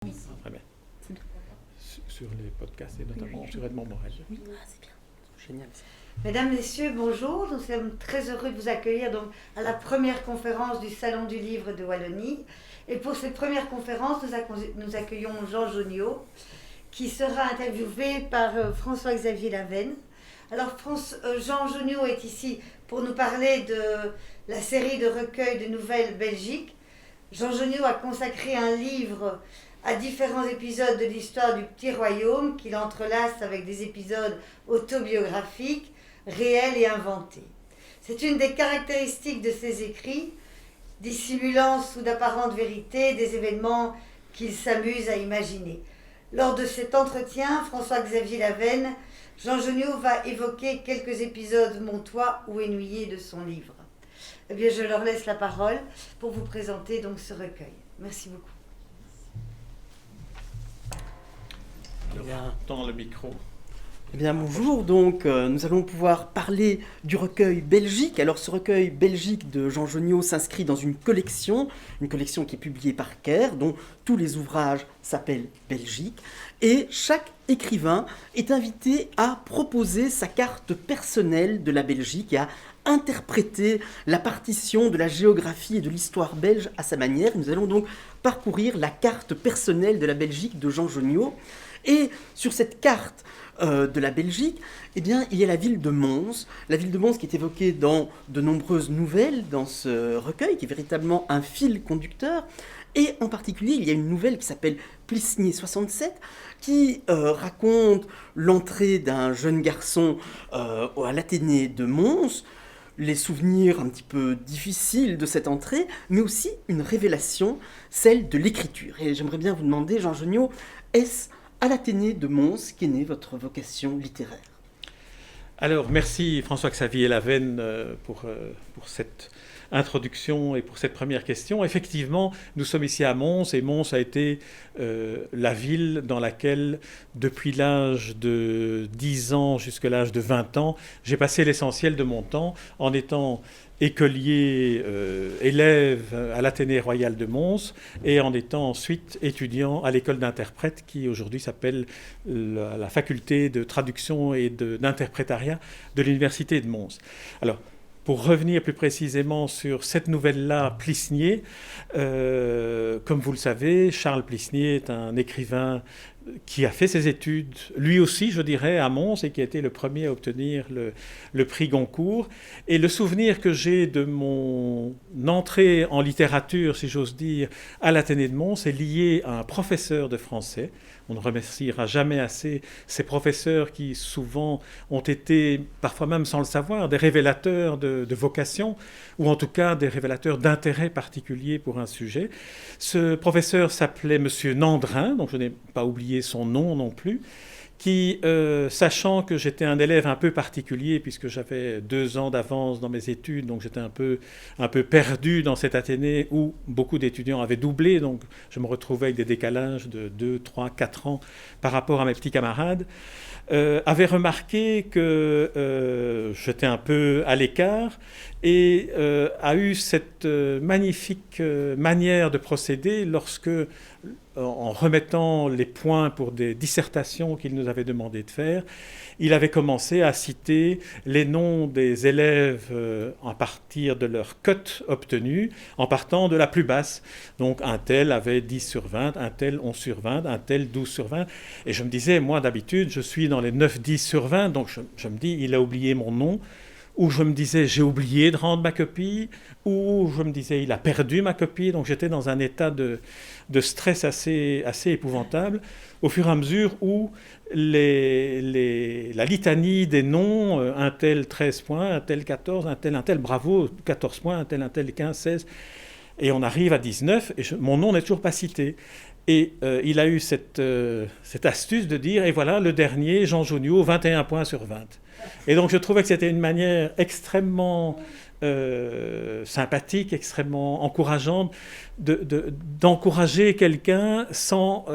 Oui. Très bien. Sur les podcasts et notamment sur Edmond Morel. Oui, c'est bien. Génial. Mesdames, Messieurs, bonjour. Nous sommes très heureux de vous accueillir donc, à la première conférence du Salon du Livre de Wallonie. Et pour cette première conférence, nous accueillons Jean Joniot, qui sera interviewé par François-Xavier Lavenne. Alors, Jean Joniot est ici pour nous parler de la série de recueils de nouvelles Belgique. Jean Joniot a consacré un livre à différents épisodes de l'histoire du Petit Royaume qu'il entrelace avec des épisodes autobiographiques, réels et inventés. C'est une des caractéristiques de ses écrits, dissimulant sous d'apparentes vérités des événements qu'il s'amuse à imaginer. Lors de cet entretien, François-Xavier Lavenne, Jean Joniot va évoquer quelques épisodes montois ou ennuyés de son livre. Eh bien, je leur laisse la parole pour vous présenter donc ce recueil. Merci beaucoup. Alors, tends le micro. Eh bien, bonjour. Donc, nous allons pouvoir parler du recueil Belgique. Alors, ce recueil Belgique de Jean Joniot s'inscrit dans une collection qui est publiée par Caire, dont tous les ouvrages s'appellent Belgique. Et chaque écrivain est invité à proposer sa carte personnelle de la Belgique et à interpréter la partition de la géographie et de l'histoire belge à sa manière. Nous allons donc parcourir la carte personnelle de la Belgique de Jean Joniot. Et sur cette carte de la Belgique, eh bien, il y a la ville de Mons qui est évoquée dans de nombreuses nouvelles dans ce recueil, qui est véritablement un fil conducteur. Et en particulier, il y a une nouvelle qui s'appelle Plisnier 67, qui raconte l'entrée d'un jeune garçon à l'Athénée de Mons, les souvenirs un petit peu difficiles de cette entrée, mais aussi une révélation, celle de l'écriture. Et j'aimerais bien vous demander, Jean Joniot, est-ce à l'Athénée de Mons qu'est née votre vocation littéraire? Alors, merci François-Xavier Lavenne pour cette introduction et pour cette première question. Effectivement, nous sommes ici à Mons et Mons a été la ville dans laquelle, depuis l'âge de 10 ans jusqu'à l'âge de 20 ans, j'ai passé l'essentiel de mon temps en étant écolier, élève à l'Athénée royal de Mons et en étant ensuite étudiant à l'école d'interprète qui aujourd'hui s'appelle la faculté de traduction et d'interprétariat de l'université de Mons. Alors, pour revenir plus précisément sur cette nouvelle-là, Plisnier, comme vous le savez, Charles Plisnier est un écrivain qui a fait ses études, lui aussi, je dirais, à Mons, et qui a été le premier à obtenir le prix Goncourt. Et le souvenir que j'ai de mon entrée en littérature, si j'ose dire, à l'Athénée de Mons, est lié à un professeur de français. On ne remerciera jamais assez ces professeurs qui souvent ont été, parfois même sans le savoir, des révélateurs de vocation, ou en tout cas des révélateurs d'intérêt particulier pour un sujet. Ce professeur s'appelait Monsieur Nandrin, donc je n'ai pas oublié son nom non plus, qui, sachant que j'étais un élève un peu particulier, puisque j'avais 2 ans d'avance dans mes études, donc j'étais un peu perdu dans cet Athénée où beaucoup d'étudiants avaient doublé, donc je me retrouvais avec des décalages de 2, 3, 4 ans par rapport à mes petits camarades, avait remarqué que j'étais un peu à l'écart et a eu cette magnifique manière de procéder lorsque, en remettant les points pour des dissertations qu'il nous avait demandé de faire, il avait commencé à citer les noms des élèves à partir de leur cote obtenue, en partant de la plus basse. Donc un tel avait 10 sur 20, un tel 11 sur 20, un tel 12 sur 20. Et je me disais, moi d'habitude, je suis dans les 9-10 sur 20, donc je me dis, il a oublié mon nom. Ou je me disais, j'ai oublié de rendre ma copie, ou je me disais, il a perdu ma copie. Donc j'étais dans un état de stress assez épouvantable, au fur et à mesure où la litanie des noms, un tel 13 points, un tel 14, un tel, bravo, 14 points, un tel 15, 16, et on arrive à 19, et mon nom n'est toujours pas cité. Et il a eu cette astuce de dire, et voilà, le dernier, Jean Joniot, 21 points sur 20. Et donc je trouvais que c'était une manière extrêmement sympathique, extrêmement encourageante d'encourager quelqu'un sans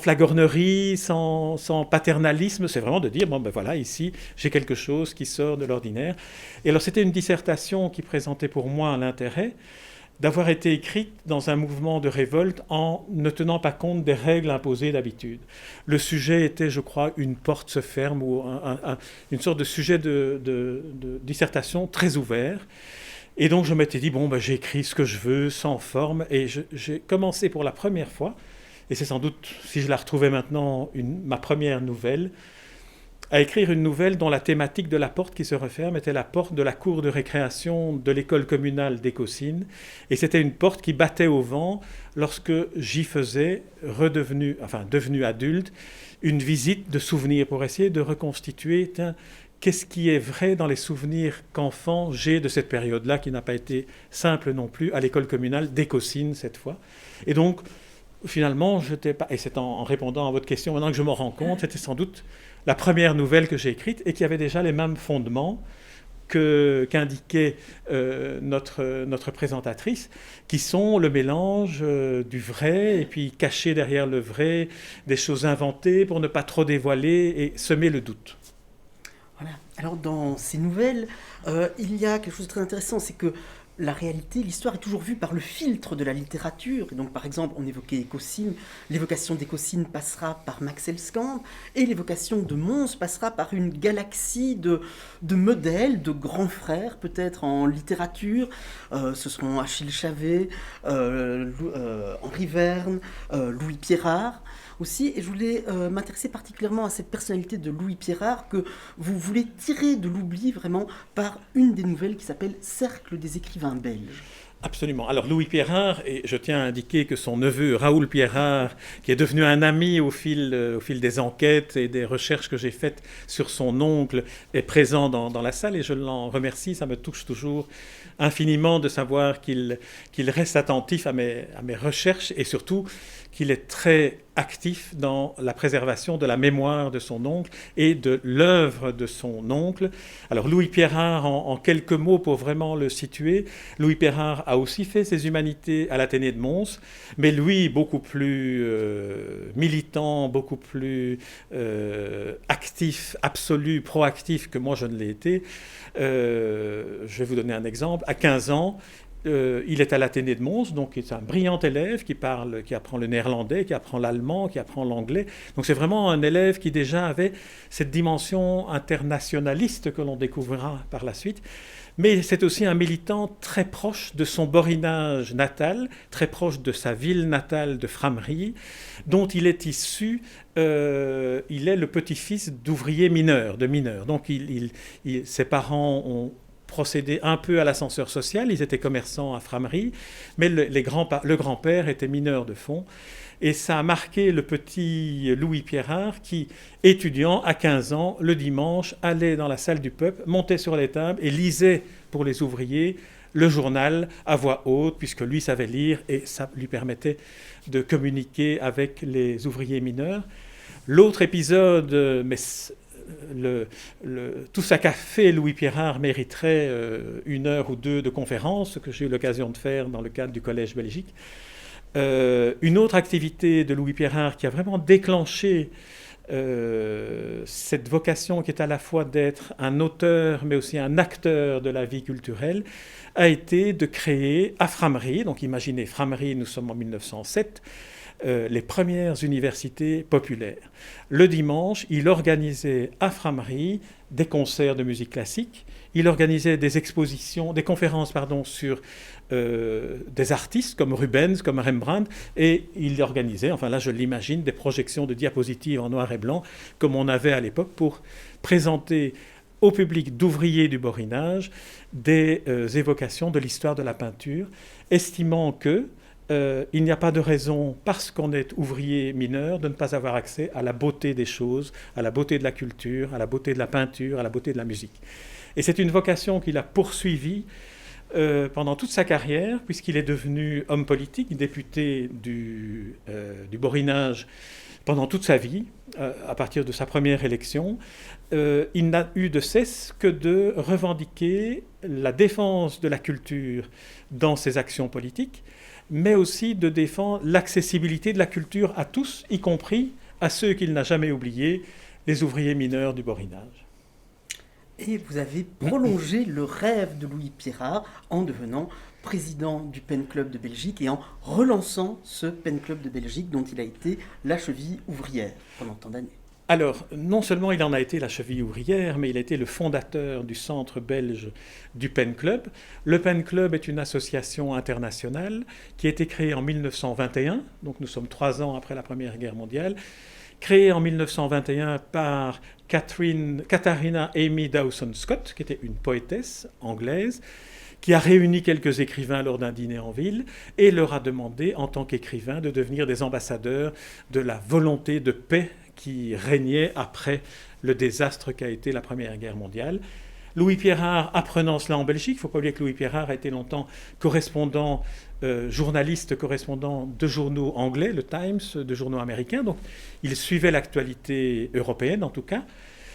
flagornerie, sans paternalisme. C'est vraiment de dire, bon ben voilà, ici j'ai quelque chose qui sort de l'ordinaire. Et alors c'était une dissertation qui présentait pour moi l'intérêt. d'avoir été écrite dans un mouvement de révolte en ne tenant pas compte des règles imposées d'habitude. Le sujet était, je crois, une porte se ferme ou une sorte de sujet de dissertation très ouvert. Et donc je m'étais dit, bon, j'écris ce que je veux, sans forme, et j'ai commencé pour la première fois, et c'est sans doute, si je la retrouvais maintenant, ma première nouvelle, à écrire une nouvelle dont la thématique de la porte qui se referme était la porte de la cour de récréation de l'école communale d'Écosine. Et c'était une porte qui battait au vent lorsque j'y faisais, devenu adulte, une visite de souvenirs pour essayer de reconstituer qu'est-ce qui est vrai dans les souvenirs qu'enfant j'ai de cette période-là, qui n'a pas été simple non plus, à l'école communale d'Écosine cette fois. Et donc, finalement, et c'est en répondant à votre question, maintenant que je m'en rends compte, c'était sans doute la première nouvelle que j'ai écrite et qui avait déjà les mêmes fondements qu'indiquait notre présentatrice, qui sont le mélange du vrai et puis cacher derrière le vrai des choses inventées pour ne pas trop dévoiler et semer le doute. Voilà. Alors dans ces nouvelles, il y a quelque chose de très intéressant, c'est que la réalité, l'histoire est toujours vue par le filtre de la littérature. Et donc, par exemple, on évoquait Écosine. L'évocation d'Écosine passera par Max Elskamp, et l'évocation de Mons passera par une galaxie de modèles, de grands frères, peut-être en littérature. Ce seront Achille Chavée, Henri Verne, Louis Pierrard aussi. Et je voulais m'intéresser particulièrement à cette personnalité de Louis Pierrard que vous voulez tirer de l'oubli vraiment par une des nouvelles qui s'appelle Cercle des écrivains belges. Absolument. Alors Louis Pierrard, et je tiens à indiquer que son neveu Raoul Pierrard, qui est devenu un ami au fil des enquêtes et des recherches que j'ai faites sur son oncle, est présent dans la salle et je l'en remercie. Ça me touche toujours infiniment de savoir qu'il reste attentif à mes recherches et surtout qu'il est très actif dans la préservation de la mémoire de son oncle et de l'œuvre de son oncle. Alors Louis Pierrard, en quelques mots pour vraiment le situer, Louis Pierrard a aussi fait ses humanités à l'Athénée de Mons, mais lui, beaucoup plus militant, beaucoup plus actif, absolu, proactif que moi je ne l'ai été. Je vais vous donner un exemple. À 15 ans, il est à l'Athénée de Mons, donc il est un brillant élève qui apprend le néerlandais, qui apprend l'allemand, qui apprend l'anglais. Donc c'est vraiment un élève qui déjà avait cette dimension internationaliste que l'on découvrira par la suite. Mais c'est aussi un militant très proche de son borinage natal, très proche de sa ville natale de Frameries, dont il est issu. Il est le petit-fils d'ouvriers mineurs, de mineurs. Donc ses parents ont procédé un peu à l'ascenseur social, ils étaient commerçants à Frameries, mais le grand-père était mineur de fond. Et ça a marqué le petit Louis Pierrard qui, étudiant à 15 ans, le dimanche, allait dans la salle du peuple, montait sur les tables et lisait pour les ouvriers le journal à voix haute, puisque lui savait lire et ça lui permettait de communiquer avec les ouvriers mineurs. L'autre épisode, mais tout ça qu'a fait Louis Pierrard mériterait 1 heure ou 2 de conférence, que j'ai eu l'occasion de faire dans le cadre du Collège Belgique. Une autre activité de Louis Pierrard qui a vraiment déclenché cette vocation qui est à la fois d'être un auteur mais aussi un acteur de la vie culturelle a été de créer à Frameries, donc imaginez Frameries, nous sommes en 1907, les premières universités populaires. Le dimanche, il organisait à Frameries des concerts de musique classique, il organisait des expositions, des conférences sur des artistes comme Rubens, comme Rembrandt, et il organisait, enfin là je l'imagine, des projections de diapositives en noir et blanc, comme on avait à l'époque, pour présenter au public d'ouvriers du borinage des évocations de l'histoire de la peinture, estimant que il n'y a pas de raison, parce qu'on est ouvrier mineur, de ne pas avoir accès à la beauté des choses, à la beauté de la culture, à la beauté de la peinture, à la beauté de la musique. Et c'est une vocation qu'il a poursuivie pendant toute sa carrière, puisqu'il est devenu homme politique, député du borinage pendant toute sa vie, à partir de sa première élection. Il n'a eu de cesse que de revendiquer la défense de la culture dans ses actions politiques, mais aussi de défendre l'accessibilité de la culture à tous, y compris à ceux qu'il n'a jamais oubliés, les ouvriers mineurs du borinage. Et vous avez prolongé le rêve de Louis Pierrard en devenant président du Pen Club de Belgique et en relançant ce Pen Club de Belgique dont il a été la cheville ouvrière pendant tant d'années. Alors, non seulement il en a été la cheville ouvrière, mais il a été le fondateur du centre belge du Pen Club. Le Pen Club est une association internationale qui a été créée en 1921, donc nous sommes 3 ans après la Première Guerre mondiale, créée en 1921 par Katharina Amy Dawson Scott, qui était une poétesse anglaise, qui a réuni quelques écrivains lors d'un dîner en ville et leur a demandé, en tant qu'écrivains, de devenir des ambassadeurs de la volonté de paix qui régnait après le désastre qu'a été la Première Guerre mondiale. Louis Pierrard, apprenant cela en Belgique, il ne faut pas oublier que Louis Pierrard a été longtemps correspondant, journaliste correspondant de journaux anglais, le Times, de journaux américains, donc il suivait l'actualité européenne en tout cas,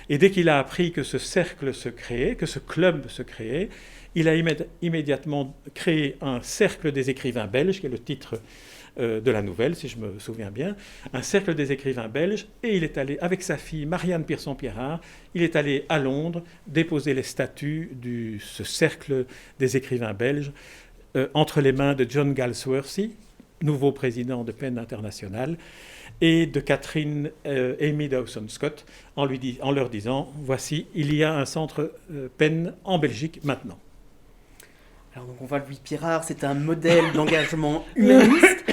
et dès qu'il a appris que ce cercle se créait, que ce club se créait, il a immédiatement créé un cercle des écrivains belges, qui est le titre de la nouvelle, si je me souviens bien, un cercle des écrivains belges, et il est allé, avec sa fille Marianne Pierson-Pierrard, il est allé à Londres déposer les statuts de ce cercle des écrivains belges entre les mains de John Galsworthy, nouveau président de PEN International, et de Catherine Amy Dawson Scott, en leur disant, voici, il y a un centre PEN en Belgique maintenant. Alors donc on voit Louis Pierrard, c'est un modèle d'engagement humaniste.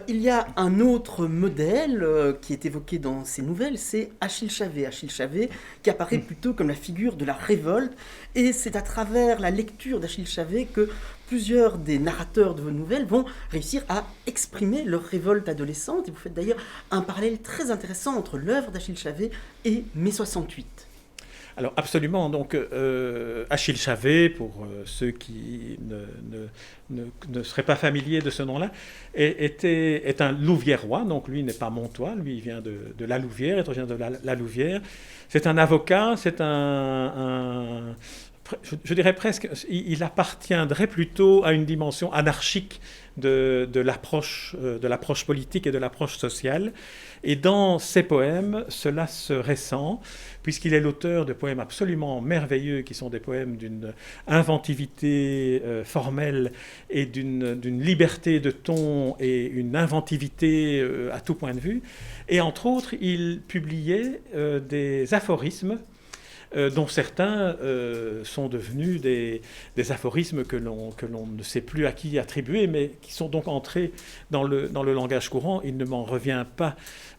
Il y a un autre modèle qui est évoqué dans ces nouvelles, c'est Achille Chavet. Achille Chavet qui apparaît plutôt comme la figure de la révolte. Et c'est à travers la lecture d'Achille Chavet que plusieurs des narrateurs de vos nouvelles vont réussir à exprimer leur révolte adolescente. Et vous faites d'ailleurs un parallèle très intéressant entre l'œuvre d'Achille Chavet et Mai 68. Alors absolument, donc Achille Chavet, pour ceux qui ne seraient pas familiers de ce nom-là, est un Louviérois, donc lui n'est pas montois, lui il vient de la Louvière, il vient de la Louvière. C'est un avocat, c'est je dirais presque, il appartiendrait plutôt à une dimension anarchique de l'approche politique et de l'approche sociale. Et dans ses poèmes, cela se ressent, puisqu'il est l'auteur de poèmes absolument merveilleux, qui sont des poèmes d'une inventivité formelle et d'une liberté de ton et une inventivité à tout point de vue. Et entre autres, il publiait des aphorismes dont certains sont devenus des aphorismes que l'on ne sait plus à qui attribuer, mais qui sont donc entrés dans le langage courant. Il ne m'en revient pas,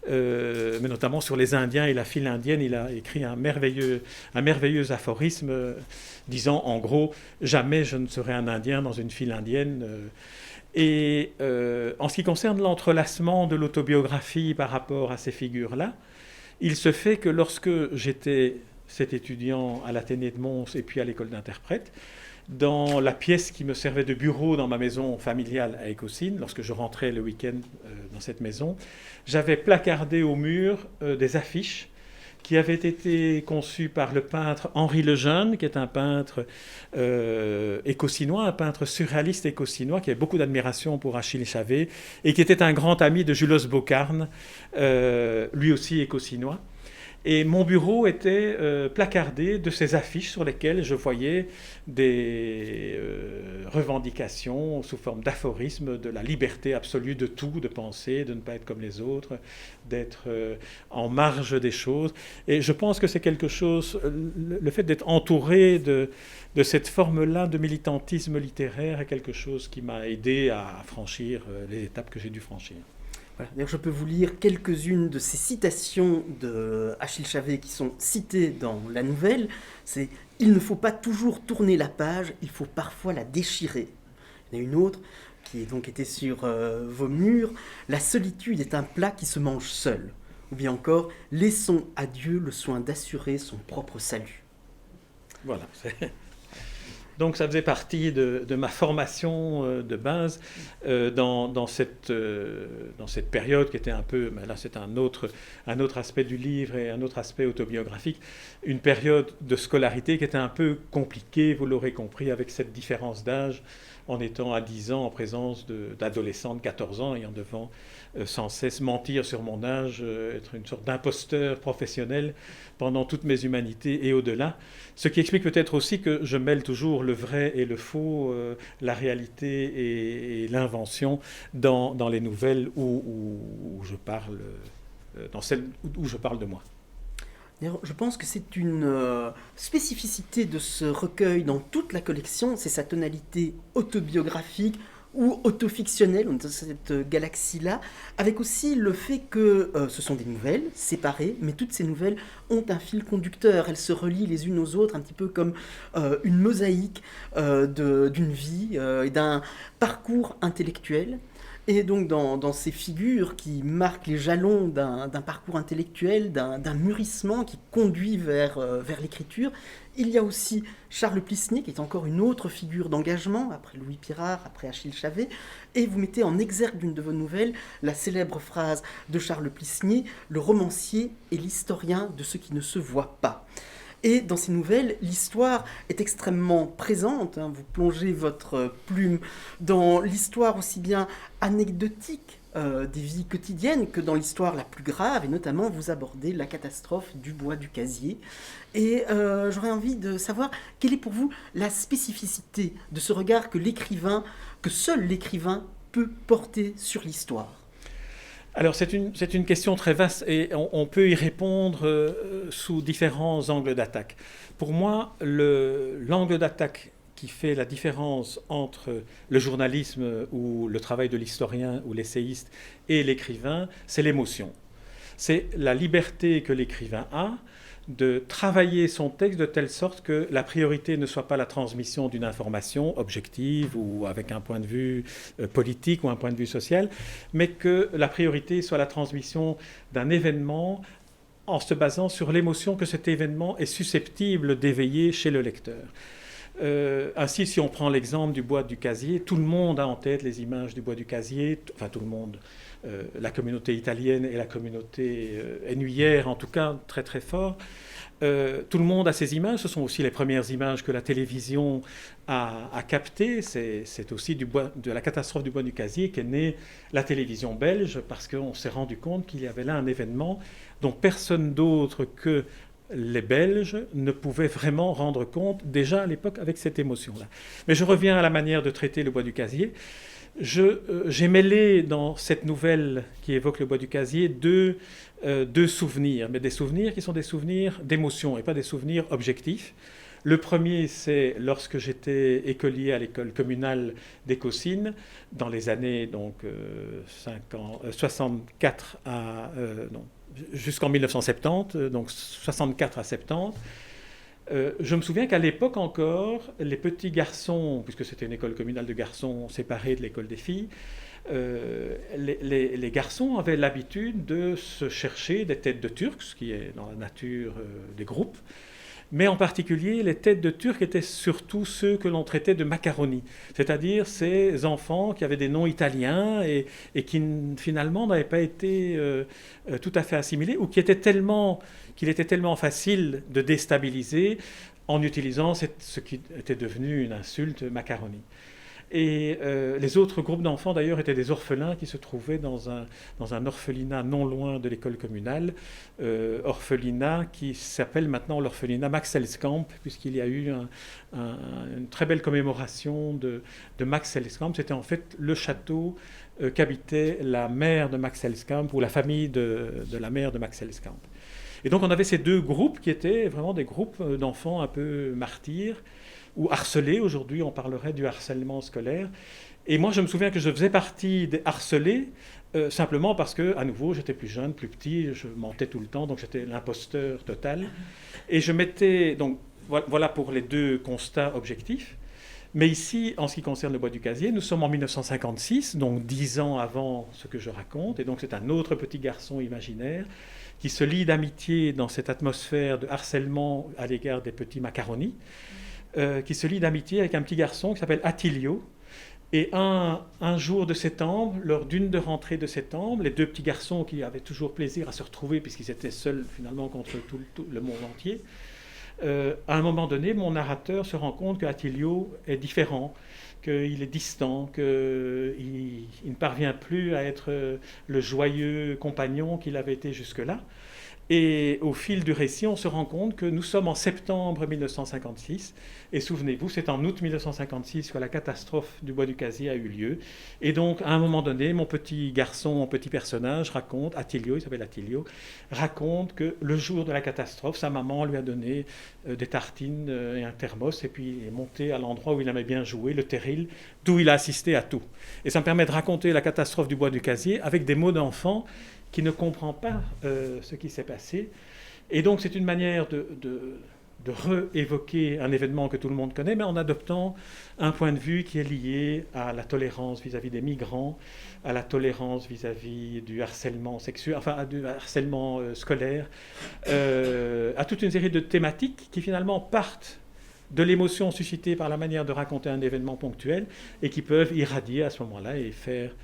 mais notamment sur les Indiens et la file indienne, il a écrit un merveilleux aphorisme disant en gros « Jamais je ne serai un Indien dans une file indienne ». Et en ce qui concerne l'entrelacement de l'autobiographie par rapport à ces figures-là, il se fait que lorsque j'étais cet étudiant à l'Athénée de Mons et puis à l'école d'interprète, dans la pièce qui me servait de bureau dans ma maison familiale à Écosine, lorsque je rentrais le week-end dans cette maison, j'avais placardé au mur des affiches qui avaient été conçues par le peintre Henri Lejeune, qui est un peintre écosinois, un peintre surréaliste écosinois, qui avait beaucoup d'admiration pour Achille Chavet, et qui était un grand ami de Julos Bocarne, lui aussi écosinois. Et mon bureau était placardé de ces affiches sur lesquelles je voyais des revendications sous forme d'aphorismes de la liberté absolue de tout, de penser, de ne pas être comme les autres, d'être en marge des choses. Et je pense que c'est quelque chose, le fait d'être entouré de cette forme-là de militantisme littéraire est quelque chose qui m'a aidé à franchir les étapes que j'ai dû franchir. Voilà. D'ailleurs, je peux vous lire quelques-unes de ces citations de Achille Chavet qui sont citées dans la nouvelle. C'est « Il ne faut pas toujours tourner la page, il faut parfois la déchirer ». Il y en a une autre qui donc était sur vos murs. « La solitude est un plat qui se mange seul ». Ou bien encore « Laissons à Dieu le soin d'assurer son propre salut ». Voilà, donc ça faisait partie de ma formation de base dans cette période qui était un peu, mais là c'est un autre aspect du livre et un autre aspect autobiographique, une période de scolarité qui était un peu compliquée, vous l'aurez compris, avec cette différence d'âge en étant à 10 ans en présence d'adolescents de 14 ans et en devant sans cesse mentir sur mon âge, être une sorte d'imposteur professionnel pendant toutes mes humanités et au-delà. Ce qui explique peut-être aussi que je mêle toujours le vrai et le faux, la réalité et l'invention dans les nouvelles où je parle, dans celles où je parle de moi. Je pense que c'est une spécificité de ce recueil dans toute la collection, c'est sa tonalité autobiographique ou autofictionnelle, dans cette galaxie-là, avec aussi le fait que ce sont des nouvelles séparées, mais toutes ces nouvelles ont un fil conducteur, elles se relient les unes aux autres, un petit peu comme une mosaïque d'une vie et d'un parcours intellectuel. Et donc dans ces figures qui marquent les jalons d'un parcours intellectuel, d'un mûrissement qui conduit vers l'écriture, il y a aussi Charles Plisnier, qui est encore une autre figure d'engagement, après Louis Pirard, après Achille Chavet, et vous mettez en exergue d'une de vos nouvelles la célèbre phrase de Charles Plisnier, « Le romancier est l'historien de ce qui ne se voit pas ». Et dans ces nouvelles, l'histoire est extrêmement présente. Vous plongez votre plume dans l'histoire aussi bien anecdotique des vies quotidiennes que dans l'histoire la plus grave. Et notamment, vous abordez la catastrophe du bois du Casier. Et j'aurais envie de savoir quelle est pour vous la spécificité de ce regard que seul l'écrivain peut porter sur l'histoire. Alors c'est une question très vaste et on peut y répondre sous différents angles d'attaque. Pour moi, l'angle d'attaque qui fait la différence entre le journalisme ou le travail de l'historien ou l'essayiste et l'écrivain, c'est l'émotion. C'est la liberté que l'écrivain a de travailler son texte de telle sorte que la priorité ne soit pas la transmission d'une information objective ou avec un point de vue politique ou un point de vue social, mais que la priorité soit la transmission d'un événement en se basant sur l'émotion que cet événement est susceptible d'éveiller chez le lecteur. Ainsi, si on prend l'exemple du bois du Casier, tout le monde a en tête les images du bois du Casier, enfin tout le monde, la communauté italienne et la communauté ennuyère en tout cas très très fort. Tout le monde a ces images, ce sont aussi les premières images que la télévision a captées. C'est aussi de la catastrophe du bois du Casier qu'est née la télévision belge parce qu'on s'est rendu compte qu'il y avait là un événement dont personne d'autre que les Belges ne pouvaient vraiment rendre compte déjà à l'époque avec cette émotion-là. Mais je reviens à la manière de traiter le bois du Casier. J'ai mêlé dans cette nouvelle qui évoque le bois du Casier deux souvenirs, mais des souvenirs qui sont des souvenirs d'émotion et pas des souvenirs objectifs. Le premier, c'est lorsque j'étais écolier à l'école communale des Caussines, dans les années 64 jusqu'en 1970, donc 64 à 70. Je me souviens qu'à l'époque encore, les petits garçons, puisque c'était une école communale de garçons séparée de l'école des filles, les garçons avaient l'habitude de se chercher des têtes de Turcs, ce qui est dans la nature des groupes, mais en particulier les têtes de Turcs étaient surtout ceux que l'on traitait de macaroni, c'est-à-dire ces enfants qui avaient des noms italiens et qui finalement n'avaient pas été tout à fait assimilés ou qu'il était tellement facile de déstabiliser en utilisant ce qui était devenu une insulte, macaroni. Et les autres groupes d'enfants, d'ailleurs, étaient des orphelins qui se trouvaient dans un orphelinat non loin de l'école communale, orphelinat qui s'appelle maintenant l'orphelinat Max Helskamp, puisqu'il y a eu une très belle commémoration de Max Helskamp. C'était en fait le château qu'habitait la mère de Max Helskamp, ou la famille de la mère de Max Helskamp. Et donc on avait ces deux groupes qui étaient vraiment des groupes d'enfants un peu martyrs, ou harcelés. Aujourd'hui, on parlerait du harcèlement scolaire. Et moi, je me souviens que je faisais partie des harcelés, simplement parce que, à nouveau, j'étais plus jeune, plus petit, je mentais tout le temps, donc j'étais l'imposteur total. Et je m'étais... Donc, voilà pour les deux constats objectifs. Mais ici, en ce qui concerne le bois du Casier, nous sommes en 1956, donc 10 ans avant ce que je raconte, et donc c'est un autre petit garçon imaginaire qui se lie d'amitié dans cette atmosphère de harcèlement à l'égard des petits macaronis, qui se lie d'amitié avec un petit garçon qui s'appelle Attilio. Et un jour de septembre, lors d'une de rentrée de septembre, les deux petits garçons qui avaient toujours plaisir à se retrouver puisqu'ils étaient seuls finalement contre tout le monde entier, à un moment donné, mon narrateur se rend compte que Attilio est différent qu'il est distant, qu'il ne parvient plus à être le joyeux compagnon qu'il avait été jusque-là. Et au fil du récit, on se rend compte que nous sommes en septembre 1956. Et souvenez-vous, c'est en août 1956 que la catastrophe du Bois du Casier a eu lieu. Et donc, à un moment donné, mon petit garçon, mon petit personnage raconte, Attilio, il s'appelle Attilio, raconte que le jour de la catastrophe, sa maman lui a donné des tartines et un thermos, et puis il est monté à l'endroit où il aimait bien jouer, le terril, d'où il a assisté à tout. Et ça me permet de raconter la catastrophe du Bois du Casier avec des mots d'enfant qui ne comprend pas ce qui s'est passé. Et donc c'est une manière de réévoquer un événement que tout le monde connaît, mais en adoptant un point de vue qui est lié à la tolérance vis-à-vis des migrants, à la tolérance vis-à-vis du harcèlement sexuel, enfin du harcèlement scolaire, à toute une série de thématiques qui finalement partent de l'émotion suscitée par la manière de raconter un événement ponctuel et qui peuvent irradier à ce moment-là et faire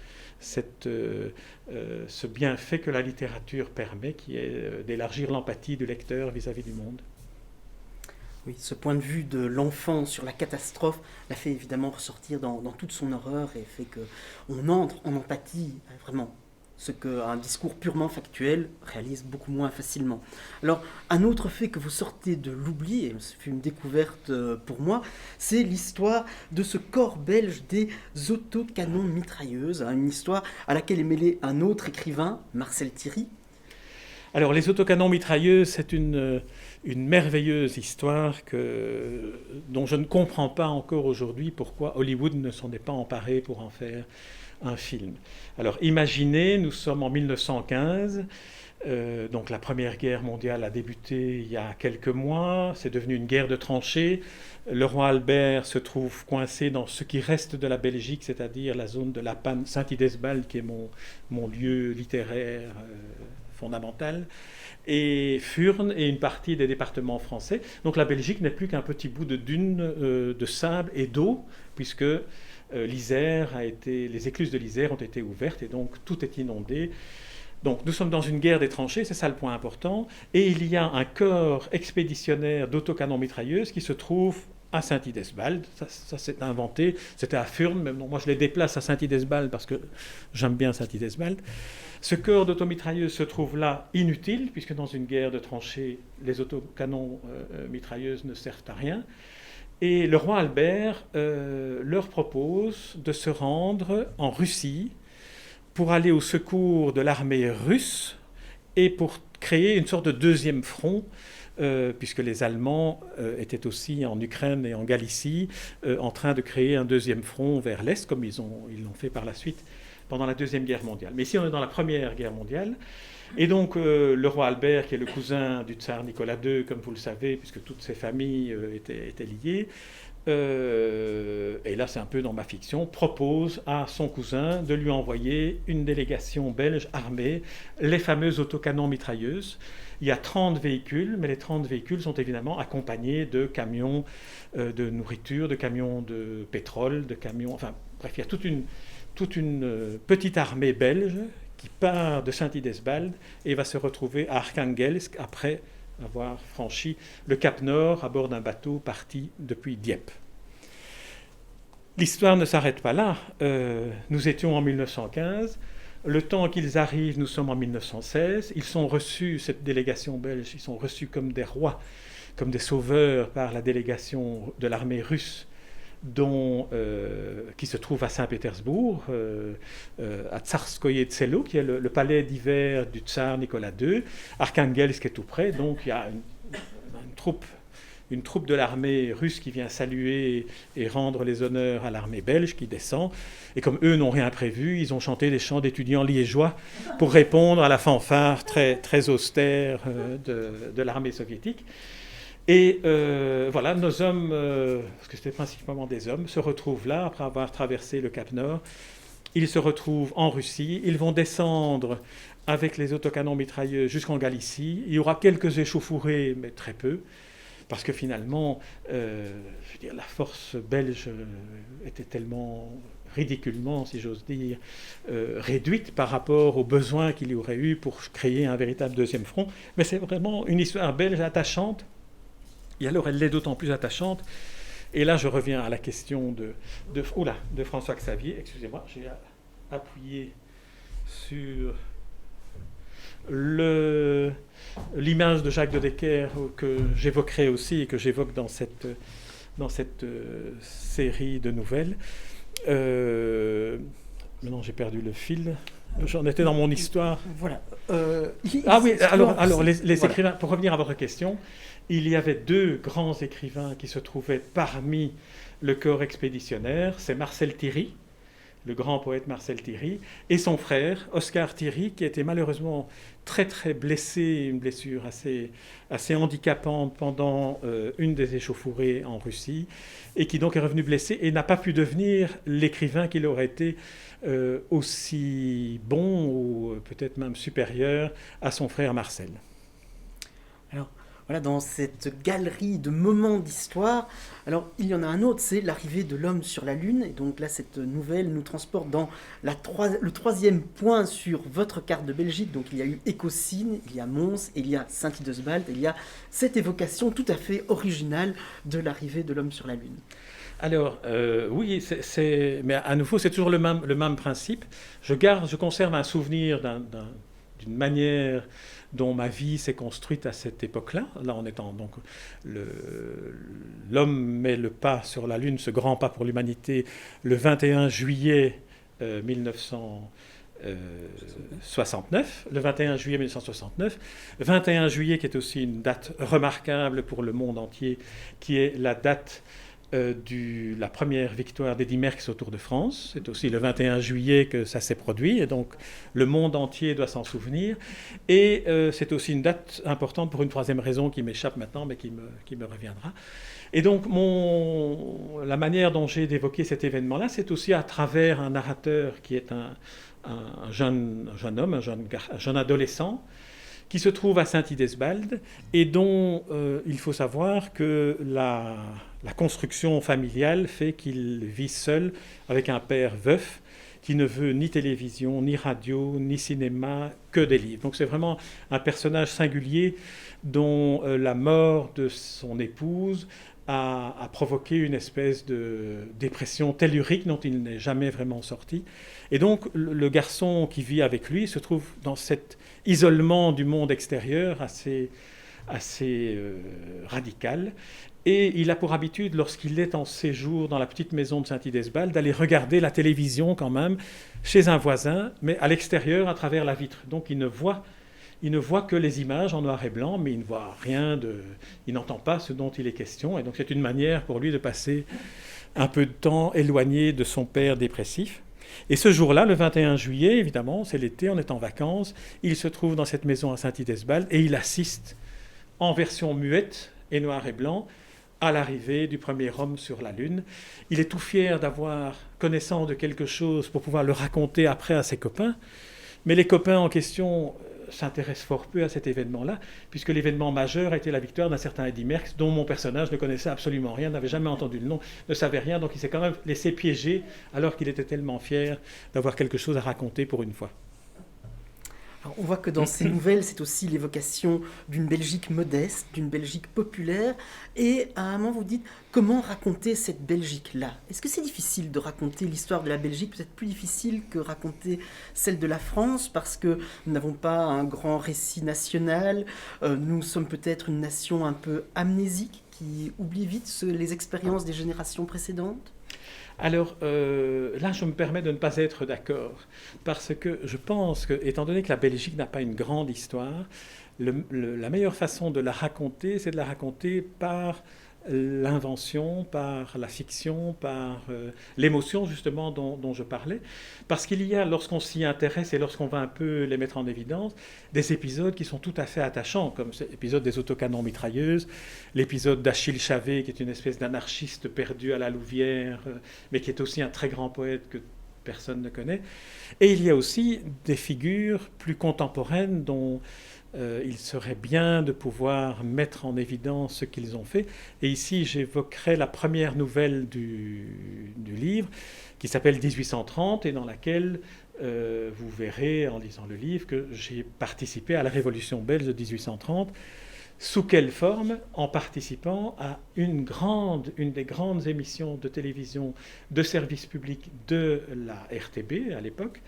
ce bienfait que la littérature permet, qui est d'élargir l'empathie du lecteur vis-à-vis du monde. Oui, ce point de vue de l'enfant sur la catastrophe la fait évidemment ressortir dans toute son horreur et fait qu'on entre en empathie, vraiment, ce qu'un discours purement factuel réalise beaucoup moins facilement. Alors, un autre fait que vous sortez de l'oubli, et ce fut une découverte pour moi, c'est l'histoire de ce corps belge des autocanons mitrailleuses, une histoire à laquelle est mêlé un autre écrivain, Marcel Thierry. Alors, les autocanons mitrailleuses, c'est une merveilleuse histoire dont je ne comprends pas encore aujourd'hui pourquoi Hollywood ne s'en est pas emparé pour en faire un film. Alors imaginez, nous sommes en 1915, donc la Première Guerre mondiale a débuté il y a quelques mois, c'est devenu une guerre de tranchées. Le roi Albert se trouve coincé dans ce qui reste de la Belgique, c'est-à-dire la zone de la Panne, Saint-Idesbald, qui est mon lieu littéraire fondamental, et Furnes et une partie des départements français. Donc la Belgique n'est plus qu'un petit bout de dunes de sable et d'eau, puisque l'Isère les écluses de l'Isère ont été ouvertes et donc tout est inondé. Donc nous sommes dans une guerre des tranchées, c'est ça le point important, et il y a un corps expéditionnaire d'autocanons mitrailleuses qui se trouve à Saint-Idesbald. Ça s'est inventé, c'était à Furnes, mais non, moi je les déplace à Saint-Idesbald parce que j'aime bien Saint-Idesbald. Ce corps d'automitrailleuses se trouve là inutile, puisque dans une guerre de tranchées, les autocanons mitrailleuses ne servent à rien. Et le roi Albert leur propose de se rendre en Russie pour aller au secours de l'armée russe et pour créer une sorte de deuxième front, puisque les Allemands étaient aussi en Ukraine et en Galicie en train de créer un deuxième front vers l'Est, comme ils l'ont fait par la suite pendant la Deuxième Guerre mondiale. Mais ici, on est dans la Première Guerre mondiale. Et donc, le roi Albert, qui est le cousin du tsar Nicolas II, comme vous le savez, puisque toutes ces familles étaient liées, et là c'est un peu dans ma fiction, propose à son cousin de lui envoyer une délégation belge armée, les fameuses autocanons mitrailleuses. Il y a 30 véhicules, mais les 30 véhicules sont évidemment accompagnés de camions de nourriture, de camions de pétrole, de camions... Enfin, bref, il y a toute une petite armée belge qui part de Saint-Idesbald et va se retrouver à Arkhangelsk après avoir franchi le Cap Nord à bord d'un bateau parti depuis Dieppe. L'histoire ne s'arrête pas là. Nous étions en 1915. Le temps qu'ils arrivent, nous sommes en 1916. Ils sont reçus, cette délégation belge, ils sont reçus comme des rois, comme des sauveurs par la délégation de l'armée russe qui se trouve à Saint-Pétersbourg, à Tsarskoye Selo, qui est le palais d'hiver du tsar Nicolas II. Arkhangelsk est tout près, donc il y a une troupe de l'armée russe qui vient saluer et rendre les honneurs à l'armée belge qui descend. Et comme eux n'ont rien prévu, ils ont chanté des chants d'étudiants liégeois pour répondre à la fanfare très, très austère de l'armée soviétique. Et voilà, nos hommes, parce que c'était principalement des hommes, se retrouvent là, après avoir traversé le Cap Nord. Ils se retrouvent en Russie. Ils vont descendre avec les autocanons mitrailleux jusqu'en Galicie. Il y aura quelques échauffourées, mais très peu, parce que finalement, la force belge était tellement ridiculement, si j'ose dire, réduite par rapport aux besoins qu'il y aurait eu pour créer un véritable deuxième front. Mais c'est vraiment une histoire belge attachante. Et alors, elle l'est d'autant plus attachante Et là, je reviens à la question de François Xavier. Excusez-moi, j'ai appuyé sur l'image de Jacques de Decker que j'évoquerai aussi et que j'évoque dans cette série de nouvelles. Maintenant, j'ai perdu le fil. J'en étais dans mon histoire. Voilà. Oui, alors les écrivains, pour revenir à votre question, il y avait deux grands écrivains qui se trouvaient parmi le corps expéditionnaire. C'est Marcel Thierry, le grand poète Marcel Thierry, et son frère, Oscar Thierry, qui était malheureusement très très blessé, une blessure assez handicapante pendant une des échauffourées en Russie, et qui donc est revenu blessé et n'a pas pu devenir l'écrivain qu'il aurait été aussi bon ou peut-être même supérieur à son frère Marcel. Alors, voilà, dans cette galerie de moments d'histoire, alors il y en a un autre, c'est l'arrivée de l'homme sur la Lune. Et donc là, cette nouvelle nous transporte dans le troisième point sur votre carte de Belgique. Donc il y a eu Écosine, il y a Mons, il y a Saint-Idesbald, il y a cette évocation tout à fait originale de l'arrivée de l'homme sur la Lune. Alors, oui, mais à nouveau, c'est toujours le même principe. Je conserve un souvenir d'une manière dont ma vie s'est construite à cette époque-là. Là, en étant donc l'homme met le pas sur la Lune, ce grand pas pour l'humanité, le 21 juillet 1969, le 21 juillet 1969, 21 juillet qui est aussi une date remarquable pour le monde entier, qui est la date la première victoire d'Eddy Merckx au Tour de France. C'est aussi le 21 juillet que ça s'est produit, et donc le monde entier doit s'en souvenir. Et c'est aussi une date importante pour une troisième raison qui m'échappe maintenant, mais qui me reviendra. Et donc la manière dont j'ai d'évoquer cet événement-là, c'est aussi à travers un narrateur qui est un jeune homme, un jeune adolescent, qui se trouve à Saint-Idesbald et dont il faut savoir que la construction familiale fait qu'il vit seul avec un père veuf qui ne veut ni télévision, ni radio, ni cinéma, que des livres. Donc c'est vraiment un personnage singulier dont la mort de son épouse a provoqué une espèce de dépression tellurique dont il n'est jamais vraiment sorti. Et donc le garçon qui vit avec lui se trouve dans cet isolement du monde extérieur assez radical. Et il a pour habitude, lorsqu'il est en séjour dans la petite maison de Saint-Idesbald, d'aller regarder la télévision quand même chez un voisin, mais à l'extérieur, à travers la vitre. Donc il ne voit que les images en noir et blanc, mais il ne voit rien il n'entend pas ce dont il est question. Et donc c'est une manière pour lui de passer un peu de temps éloigné de son père dépressif. Et ce jour-là, le 21 juillet, évidemment, c'est l'été, on est en vacances, il se trouve dans cette maison à Saint-Idesbald et il assiste en version muette et noir et blanc à l'arrivée du premier homme sur la Lune. Il est tout fier d'avoir connaissance de quelque chose pour pouvoir le raconter après à ses copains, mais les copains en question s'intéressent fort peu à cet événement-là, puisque l'événement majeur a été la victoire d'un certain Eddy Merckx, dont mon personnage ne connaissait absolument rien, n'avait jamais entendu le nom, ne savait rien, donc il s'est quand même laissé piéger, alors qu'il était tellement fier d'avoir quelque chose à raconter pour une fois. Alors, on voit que dans ces nouvelles, c'est aussi l'évocation d'une Belgique modeste, d'une Belgique populaire. Et à un moment, vous dites, comment raconter cette Belgique-là ? Est-ce que c'est difficile de raconter l'histoire de la Belgique, peut-être plus difficile que raconter celle de la France, parce que nous n'avons pas un grand récit national, nous sommes peut-être une nation un peu amnésique, qui oublie vite les expériences des générations précédentes ? Alors là, je me permets de ne pas être d'accord, parce que je pense que, étant donné que la Belgique n'a pas une grande histoire, la meilleure façon de la raconter, c'est de la raconter par l'invention, par la fiction, par l'émotion justement dont je parlais. Parce qu'il y a, lorsqu'on s'y intéresse et lorsqu'on va un peu les mettre en évidence, des épisodes qui sont tout à fait attachants, comme l'épisode des autocanons mitrailleuses, l'épisode d'Achille Chavet, qui est une espèce d'anarchiste perdu à la Louvière, mais qui est aussi un très grand poète que personne ne connaît. Et il y a aussi des figures plus contemporaines dont il serait bien de pouvoir mettre en évidence ce qu'ils ont fait. Et ici, j'évoquerai la première nouvelle du livre, qui s'appelle 1830, et dans laquelle vous verrez, en lisant le livre, que j'ai participé à la Révolution belge de 1830, Sous quelle forme? En participant à une des grandes émissions de télévision de service public de la RTB à l'époque,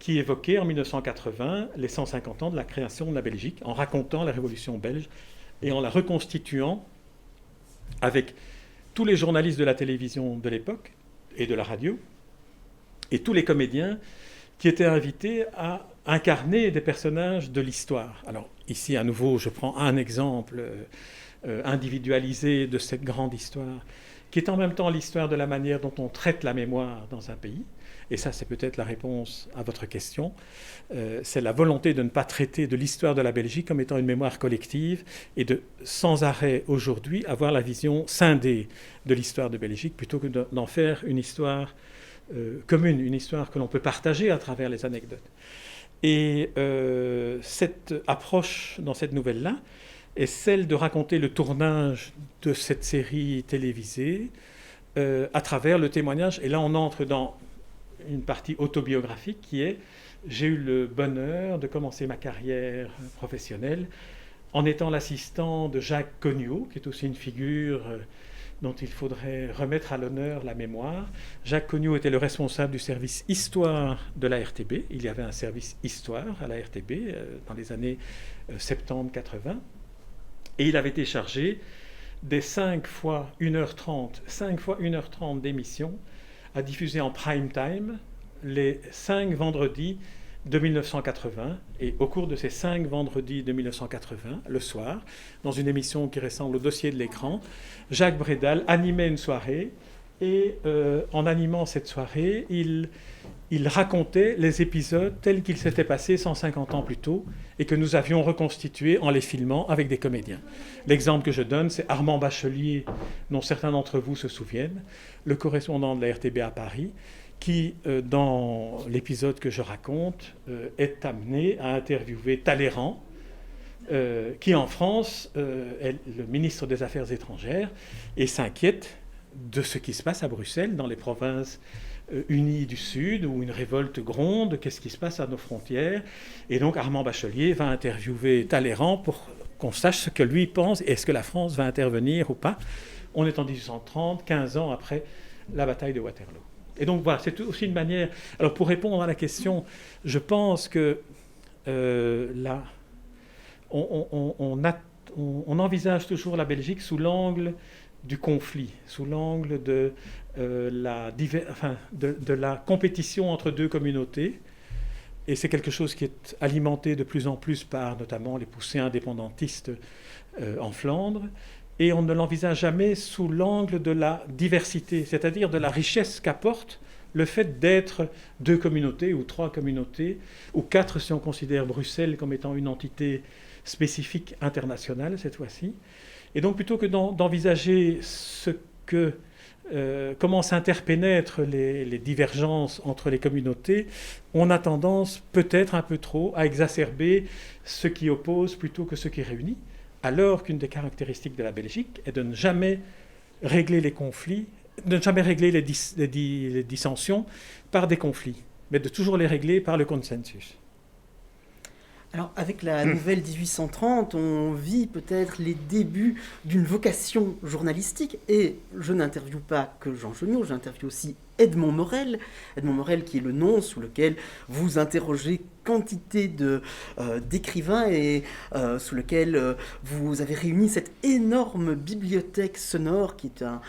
qui évoquait en 1980 les 150 ans de la création de la Belgique, en racontant la Révolution belge et en la reconstituant avec tous les journalistes de la télévision de l'époque et de la radio, et tous les comédiens qui étaient invités à incarner des personnages de l'histoire. Alors ici, à nouveau, je prends un exemple individualisé de cette grande histoire, qui est en même temps l'histoire de la manière dont on traite la mémoire dans un pays. Et ça, c'est peut-être la réponse à votre question. C'est la volonté de ne pas traiter de l'histoire de la Belgique comme étant une mémoire collective et de, sans arrêt aujourd'hui, avoir la vision scindée de l'histoire de Belgique plutôt que d'en faire une histoire commune, une histoire que l'on peut partager à travers les anecdotes. Et cette approche dans cette nouvelle-là est celle de raconter le tournage de cette série télévisée à travers le témoignage. Et là, on entre dans une partie autobiographique qui est « J'ai eu le bonheur de commencer ma carrière professionnelle en étant l'assistant de Jacques Cognaud, qui est aussi une figure dont il faudrait remettre à l'honneur la mémoire. Jacques Cognaud était le responsable du service Histoire de la RTB. Il y avait un service Histoire à la RTB dans les années 70-80. Et il avait été chargé des 5 fois 1h30 d'émissions à diffuser en prime time les 5 vendredis de 1980. Et au cours de ces 5 vendredis de 1980, le soir, dans une émission qui ressemble au dossier de l'écran, Jacques Bredal animait une soirée et en animant cette soirée, il racontait les épisodes tels qu'ils s'étaient passés 150 ans plus tôt et que nous avions reconstitués en les filmant avec des comédiens. L'exemple que je donne, c'est Armand Bachelier, dont certains d'entre vous se souviennent, le correspondant de la RTB à Paris, qui, dans l'épisode que je raconte, est amené à interviewer Talleyrand, qui en France est le ministre des Affaires étrangères et s'inquiète de ce qui se passe à Bruxelles, dans les provinces unies du Sud, où une révolte gronde, qu'est-ce qui se passe à nos frontières. Et donc Armand Bachelier va interviewer Talleyrand pour qu'on sache ce que lui pense, est-ce que la France va intervenir ou pas. On est en 1830, 15 ans après la bataille de Waterloo. Et donc voilà, c'est aussi une manière... Alors pour répondre à la question, je pense que là, on envisage toujours la Belgique sous l'angle du conflit, sous l'angle de la compétition entre deux communautés. Et c'est quelque chose qui est alimenté de plus en plus par notamment les poussées indépendantistes en Flandre. Et on ne l'envisage jamais sous l'angle de la diversité, c'est-à-dire de la richesse qu'apporte le fait d'être 2 communautés ou 3 communautés, ou 4 si on considère Bruxelles comme étant une entité spécifique internationale cette fois-ci. Et donc plutôt que d'envisager comment s'interpénètrent les divergences entre les communautés, on a tendance peut-être un peu trop à exacerber ce qui oppose plutôt que ce qui réunit, alors qu'une des caractéristiques de la Belgique est de ne jamais régler les conflits, de ne jamais régler les dissensions par des conflits, mais de toujours les régler par le consensus. Alors, avec la nouvelle 1830, on vit peut-être les débuts d'une vocation journalistique. Et je n'interviewe pas que Jean Geniot, j'interviewe aussi Edmond Morel. Edmond Morel qui est le nom sous lequel vous interrogez quantité d'écrivains et sous lequel vous avez réuni cette énorme bibliothèque sonore qui est un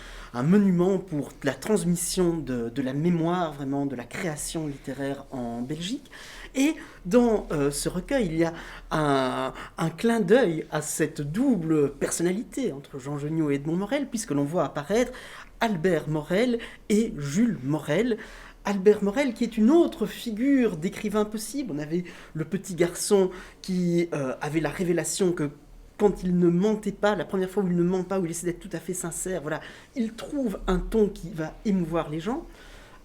monument pour la transmission de la mémoire, vraiment de la création littéraire en Belgique. Et dans ce recueil, il y a un clin d'œil à cette double personnalité entre Jean Geniot et Edmond Morel, puisque l'on voit apparaître Albert Morel et Jules Morel. Albert Morel, qui est une autre figure d'écrivain possible. On avait le petit garçon qui avait la révélation que quand il ne mentait pas, la première fois où il ne ment pas, où il essaie d'être tout à fait sincère, voilà, il trouve un ton qui va émouvoir les gens.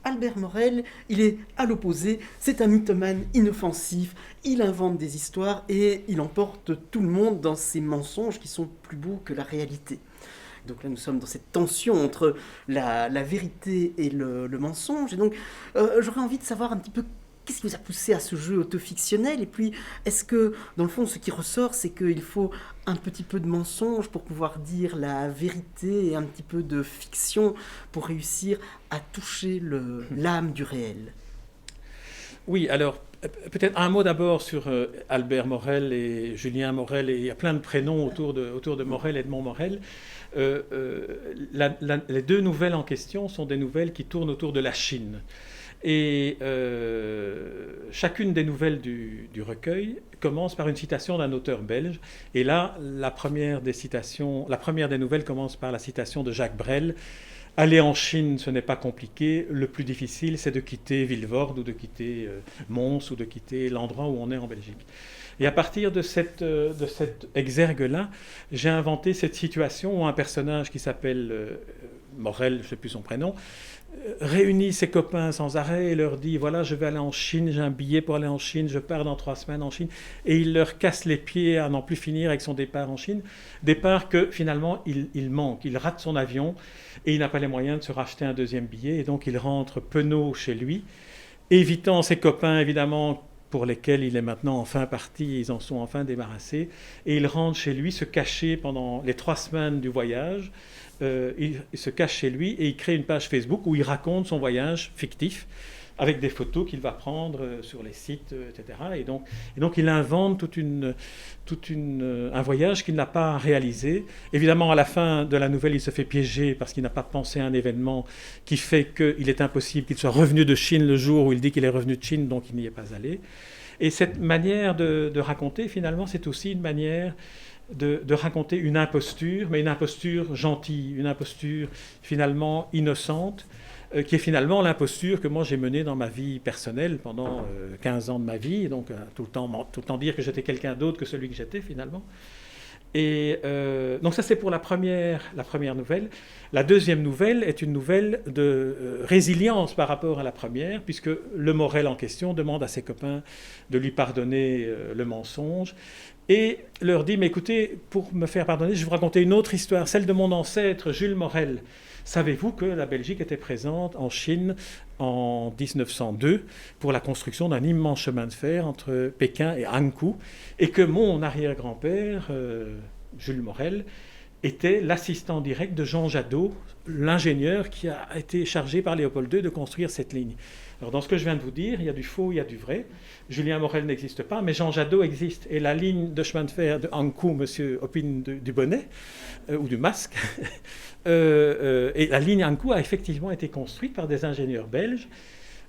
Albert Morel, il est à l'opposé, c'est un mythomane inoffensif, il invente des histoires et il emporte tout le monde dans ses mensonges qui sont plus beaux que la réalité. Donc là, nous sommes dans cette tension entre la vérité et le mensonge. Et donc, j'aurais envie de savoir un petit peu Qu'est-ce qui vous a poussé à ce jeu autofictionnel? Et puis, est-ce que, dans le fond, ce qui ressort, c'est qu'il faut un petit peu de mensonge pour pouvoir dire la vérité et un petit peu de fiction pour réussir à toucher l'âme du réel? Oui, alors peut-être un mot d'abord sur Albert Morel et Julien Morel, et il y a plein de prénoms autour de Morel et de Montmorel. Les deux nouvelles en question sont des nouvelles qui tournent autour de la Chine. Et chacune des nouvelles du recueil commence par une citation d'un auteur belge. Et là, la première des nouvelles commence par la citation de Jacques Brel. Aller en Chine, ce n'est pas compliqué. Le plus difficile, c'est de quitter Vilvoorde ou de quitter Mons ou de quitter l'endroit où on est en Belgique. Et à partir de cet exergue-là, j'ai inventé cette situation où un personnage qui s'appelle Morel, je ne sais plus son prénom, réunit ses copains sans arrêt et leur dit « Voilà, je vais aller en Chine, j'ai un billet pour aller en Chine, je pars dans 3 semaines en Chine. » Et il leur casse les pieds à n'en plus finir avec son départ en Chine. Départ que finalement, il manque, il rate son avion et il n'a pas les moyens de se racheter un deuxième billet. Et donc, il rentre penaud chez lui, évitant ses copains, évidemment, pour lesquels il est maintenant enfin parti, ils en sont enfin débarrassés. Et il rentre chez lui, se cacher pendant les 3 semaines du voyage. Il se cache chez lui et il crée une page Facebook où il raconte son voyage fictif avec des photos qu'il va prendre sur les sites, etc. Et donc il invente un voyage qu'il n'a pas réalisé. Évidemment, à la fin de la nouvelle, il se fait piéger parce qu'il n'a pas pensé à un événement qui fait qu'il est impossible qu'il soit revenu de Chine le jour où il dit qu'il est revenu de Chine, donc il n'y est pas allé. Et cette manière de raconter, finalement, c'est aussi une manière de raconter une imposture, mais une imposture gentille, une imposture finalement innocente, qui est finalement l'imposture que moi j'ai menée dans ma vie personnelle pendant 15 ans de ma vie, donc tout le temps dire que j'étais quelqu'un d'autre que celui que j'étais finalement. Et donc ça c'est pour la première nouvelle. La deuxième nouvelle est une nouvelle de résilience par rapport à la première, puisque le Morel en question demande à ses copains de lui pardonner le mensonge, et leur dit, mais écoutez, pour me faire pardonner, je vais vous raconter une autre histoire, celle de mon ancêtre Jules Morel. Savez-vous que la Belgique était présente en Chine en 1902 pour la construction d'un immense chemin de fer entre Pékin et Hankou, et que mon arrière-grand-père, Jules Morel, était l'assistant direct de Jean Jadot, l'ingénieur qui a été chargé par Léopold II de construire cette ligne. Alors dans ce que je viens de vous dire, il y a du faux, il y a du vrai. Julien Morel n'existe pas, mais Jean Jadot existe. Et la ligne de chemin de fer de Hankou, M. Opine du Bonnet, ou du Masque, et la ligne Hankou a effectivement été construite par des ingénieurs belges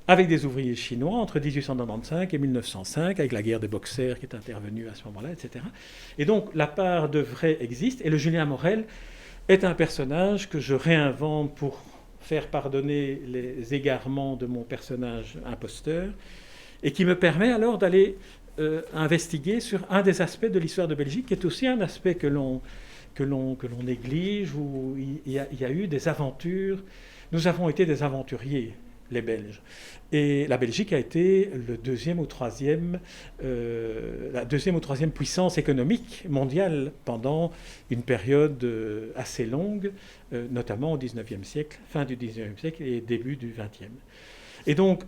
avec des ouvriers chinois entre 1895 et 1905, avec la guerre des Boxers qui est intervenue à ce moment-là, etc. Et donc la part de vrai existe, et le Julien Morel est un personnage que je réinvente pour faire pardonner les égarements de mon personnage imposteur, et qui me permet alors d'aller investiguer sur un des aspects de l'histoire de Belgique, qui est aussi un aspect que l'on néglige, où il y a eu des aventures. Nous avons été des aventuriers, les Belges. Et la Belgique a été la deuxième ou troisième puissance économique mondiale pendant une période assez longue, notamment au XIXe siècle, fin du XIXe siècle et début du XXe. Et donc,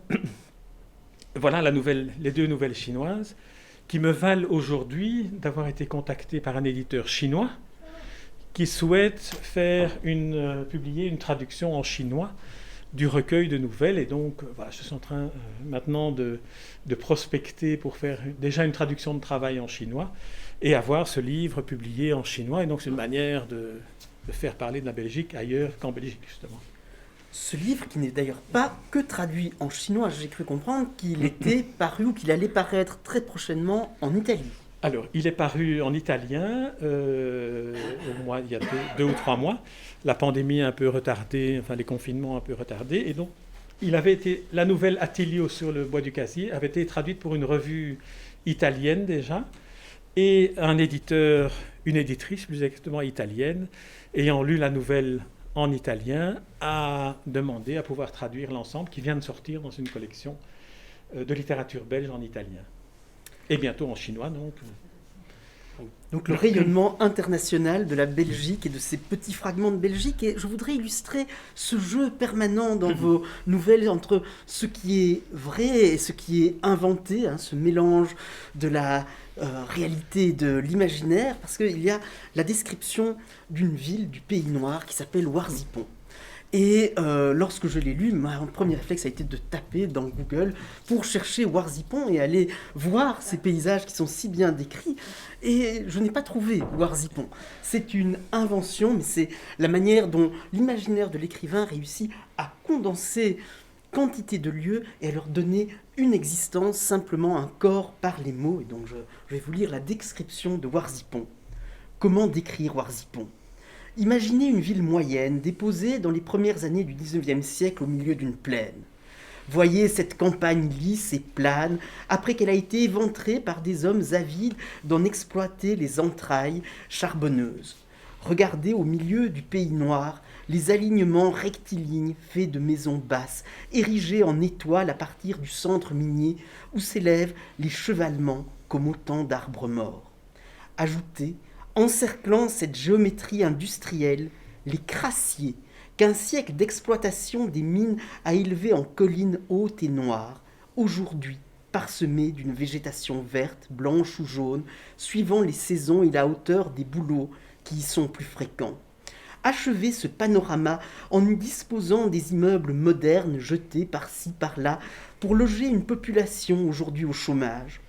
voilà les deux nouvelles chinoises qui me valent aujourd'hui d'avoir été contacté par un éditeur chinois qui souhaite publier une traduction en chinois du recueil de nouvelles. Et donc, voilà, je suis en train maintenant de prospecter pour faire déjà une traduction de travail en chinois et avoir ce livre publié en chinois. Et donc, c'est une manière de faire parler de la Belgique ailleurs qu'en Belgique, justement. Ce livre, qui n'est d'ailleurs pas que traduit en chinois, j'ai cru comprendre qu'il était paru ou qu'il allait paraître très prochainement en Italie. Alors, il est paru en italien il y a 2 ou 3 mois. La pandémie a un peu retardé, enfin les confinements un peu retardés. Et donc, la nouvelle Attilio sur le bois du casier avait été traduite pour une revue italienne déjà. Et un éditeur, une éditrice plus exactement italienne, ayant lu la nouvelle en italien, a demandé à pouvoir traduire l'ensemble qui vient de sortir dans une collection de littérature belge en italien. Et bientôt en chinois, donc. Donc le rayonnement international de la Belgique et de ces petits fragments de Belgique. Et je voudrais illustrer ce jeu permanent dans vos nouvelles entre ce qui est vrai et ce qui est inventé, ce mélange de la réalité et de l'imaginaire, parce qu'il y a la description d'une ville du Pays Noir qui s'appelle Warzipon. Et lorsque je l'ai lu, mon premier réflexe a été de taper dans Google pour chercher Warzipon et aller voir ces paysages qui sont si bien décrits. Et je n'ai pas trouvé Warzipon. C'est une invention, mais c'est la manière dont l'imaginaire de l'écrivain réussit à condenser quantité de lieux et à leur donner une existence, simplement un corps par les mots. Et donc je vais vous lire la description de Warzipon. Comment décrire Warzipon ? Imaginez une ville moyenne, déposée dans les premières années du XIXe siècle au milieu d'une plaine. Voyez cette campagne lisse et plane, après qu'elle a été éventrée par des hommes avides d'en exploiter les entrailles charbonneuses. Regardez au milieu du Pays Noir les alignements rectilignes faits de maisons basses, érigées en étoiles à partir du centre minier où s'élèvent les chevalements comme autant d'arbres morts. Ajoutez, encerclant cette géométrie industrielle, les crassiers qu'un siècle d'exploitation des mines a élevés en collines hautes et noires, aujourd'hui parsemées d'une végétation verte, blanche ou jaune, suivant les saisons et la hauteur des bouleaux qui y sont plus fréquents. Achevez ce panorama en y disposant des immeubles modernes jetés par-ci par-là pour loger une population aujourd'hui au chômage.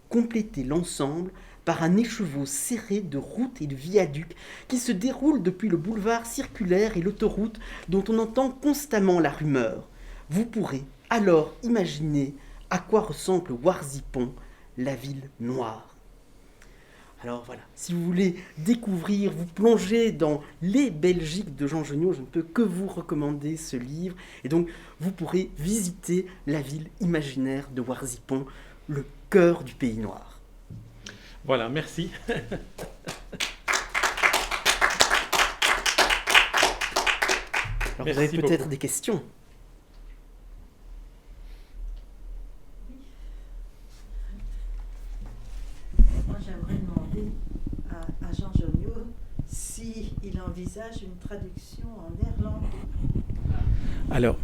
Complétez l'ensemble par un écheveau serré de routes et de viaducs qui se déroule depuis le boulevard circulaire et l'autoroute dont on entend constamment la rumeur. Vous pourrez alors imaginer à quoi ressemble Warzipon, la ville noire. Alors voilà, si vous voulez découvrir, vous plonger dans les Belgiques de Jean Geniot, je ne peux que vous recommander ce livre. Et donc, vous pourrez visiter la ville imaginaire de Warzipon, le cœur du Pays Noir. Voilà, merci. Alors, vous avez peut-être des questions. Moi, j'aimerais demander à Jean Geniot s'il envisage une traduction en néerlandais. Alors,